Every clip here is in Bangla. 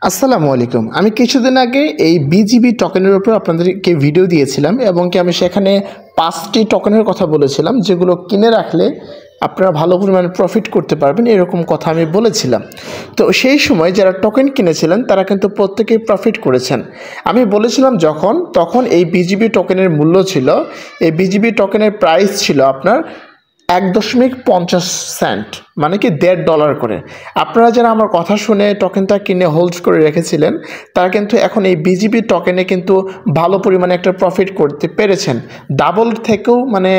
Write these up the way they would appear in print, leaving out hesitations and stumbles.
আসসালামু আলাইকুম। আমি কিছুদিন আগে এই বিজিবি টোকেনের উপর আপনাদেরকে ভিডিও দিয়েছিলাম এবং কি আমি সেখানে 5টি টোকেনের কথা বলেছিলাম যেগুলো কিনে রাখলে আপনারা ভালো পরিমাণে প্রফিট করতে পারবেন, এরকম কথা আমি বলেছিলাম। তো সেই সময় যারা টোকেন কিনেছিলেন তারা কিন্তু প্রত্যেকেই প্রফিট করেছেন। আমি বলেছিলাম তখন এই বিজিবি টোকেনের মূল্য ছিল, এই বিজিবি টোকেনের প্রাইস ছিল আপনার 1.50 সেন্ট, মানে কি $1.50 করে। আপনারা যারা আমার কথা শুনে টোকেনটা কিনে হোল্ড করে রেখেছিলেন তারা কিন্তু এখন এই বিজিবি টোকেনে কিন্তু ভালো পরিমাণে একটা প্রফিট করতে পেরেছেন। ডাবল থেকেও, মানে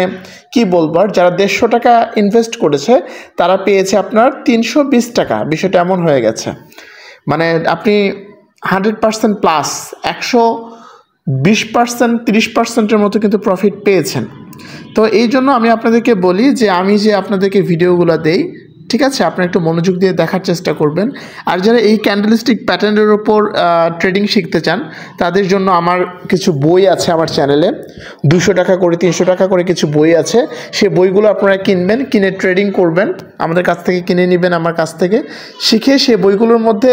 কি বলবো, আর যারা 150 টাকা ইনভেস্ট করেছে তারা পেয়েছে আপনার 320 টাকা। বিষয়টা এমন হয়ে গেছে, মানে আপনি 100% প্লাস 120%, 30%-এর মতো কিন্তু প্রফিট পেয়েছেন। তো এই জন্য আমি আপনাদেরকে বলি যে আমি যে আপনাদেরকে ভিডিওগুলো দেই, ঠিক আছে, আপনি একটু মনোযোগ দিয়ে দেখার চেষ্টা করবেন। আর যারা এই ক্যান্ডেলস্টিক প্যাটার্নের ওপর ট্রেডিং শিখতে চান তাদের জন্য আমার কিছু বই আছে আমার চ্যানেলে, 200 টাকা করে 300 টাকা করে কিছু বই আছে। সেই বইগুলো আপনারা কিনবেন, কিনে ট্রেডিং করবেন, আমাদের কাছ থেকে কিনে নেবেন, আমার কাছ থেকে শিখে সেই বইগুলোর মধ্যে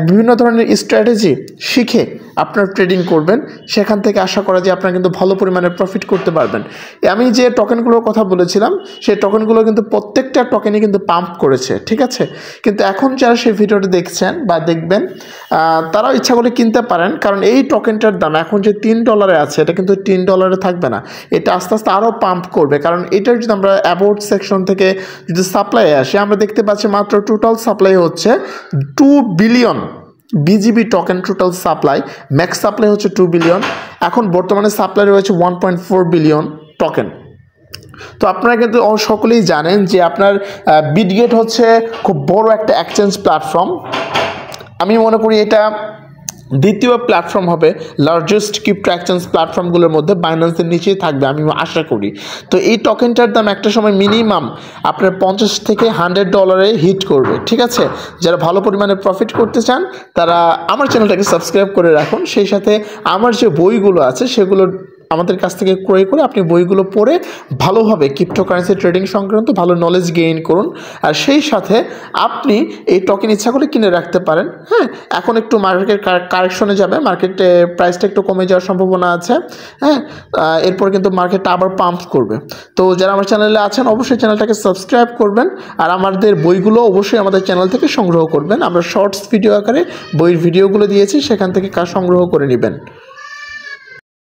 বিভিন্ন ধরনের স্ট্র্যাটেজি শিখে আপনার ট্রেডিং করবেন। সেখান থেকে আশা করা যায় আপনারা কিন্তু ভালো পরিমাণে প্রফিট করতে পারবেন। আমি যে টোকেনগুলোর কথা বলেছিলাম সেই টোকেনগুলো কিন্তু প্রত্যেকটা টোকেনই কিন্তু পাম্প করেছে, ঠিক আছে। কিন্তু এখন যারা সেই ভিডিওটি দেখছেন বা দেখবেন তারাও ইচ্ছা করে কিনতে পারেন, কারণ এই টোকেনটার দাম এখন যে $3 আছে এটা কিন্তু $3 থাকবে না, এটা আস্তে আস্তে আরও পাম্প করবে। কারণ এটার যদি আমরা অ্যাবাউট সেকশন থেকে যদি সাপ্লাই আসে, আমরা দেখতে পাচ্ছি মাত্র টোটাল সাপ্লাই হচ্ছে 2 billion BGB token. Total supply, max supply হচ্ছে 2 বিলিয়ন। এখন বর্তমানে সাপ্লাই রয়েছে 1.4 বিলিয়ন টোকেন। তো আপনারা কিন্তু সকলেই জানেন যে আপনার বিটগেট হচ্ছে খুব বড় একটা এক্সচেঞ্জ প্ল্যাটফর্ম। আমি মনে করি এটা দ্বিতীয় প্ল্যাটফর্ম হবে লার্জেস্ট ক্রিপ্টো এক্সচেঞ্জ প্ল্যাটফর্মগুলোর মধ্যে, বাইন্যান্সের নিচেই থাকবে আমি আশা করি। তো এই টোকেনটার দাম একটা সময় মিনিমাম আপনার $50 থেকে $100 হিট করবে, ঠিক আছে। যারা ভালো পরিমাণে প্রফিট করতে চান তারা আমার চ্যানেলটাকে সাবস্ক্রাইব করে রাখুন, সেই সাথে আমার যে বইগুলো আছে সেগুলো আমাদের কাছ থেকে ক্রয় করে আপনি বইগুলো পড়ে ভালোভাবে ক্রিপ্টোকারেন্সি ট্রেডিং সংক্রান্ত ভালো নলেজ গেইন করুন। আর সেই সাথে আপনি এই টোকেন ইচ্ছা করে কিনে রাখতে পারেন। হ্যাঁ, এখন একটু মার্কেট কারেকশনে যাবে, মার্কেটে প্রাইসটা একটু কমে যাওয়ার সম্ভাবনা আছে। হ্যাঁ, এরপর কিন্তু মার্কেটটা আবার পাম্প করবে। তো যারা আমার চ্যানেলে আছেন অবশ্যই চ্যানেলটাকে সাবস্ক্রাইব করবেন, আর আমাদের বইগুলো অবশ্যই আমাদের চ্যানেল থেকে সংগ্রহ করবেন। আমরা শর্টস ভিডিও আকারে বইয়ের ভিডিওগুলো দিয়েছি, সেখান থেকে সংগ্রহ করে নেবেন।